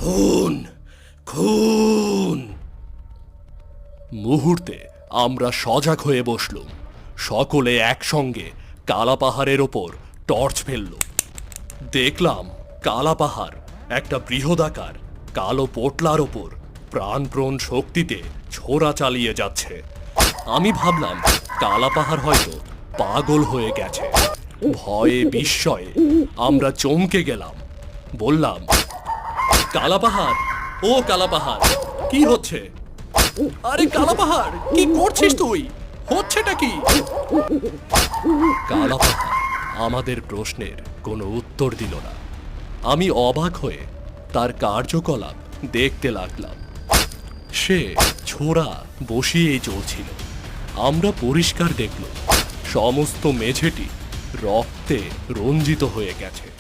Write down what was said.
খুন, খুন। মুহূর্তে আমরা সজাগ হয়ে বসলুম। সকলে একসঙ্গে কালা পাহাড়ের ওপর টর্চ ফেলল। দেখলাম কালা পাহাড় একটা বৃহদাকার কালো পোটলার ওপর প্রাণপ্রণ শক্তিতে ছোড়া চালিয়ে যাচ্ছে। আমি ভাবলাম কালা পাহাড় হয়তো পাগল হয়ে গেছে। ভয়ে বিস্ময়ে আমরা চমকে গেলাম। বললাম, কালা পাহাড়, ও কালা পাহাড়, কি হচ্ছে? আরে কালা পাহাড়, কি করছিস তুই? হচ্ছেটা কি? কালা পাহাড় আমাদের প্রশ্নের কোনো উত্তর দিল না। আমি অবাক হয়ে তার কার্যকলাপ দেখতে লাগলাম। সে ছোড়া বসিয়েই চলছিল। আমরা পরিষ্কার দেখলাম সমস্ত মেঝেটি রক্তে রঞ্জিত হয়ে গেছে।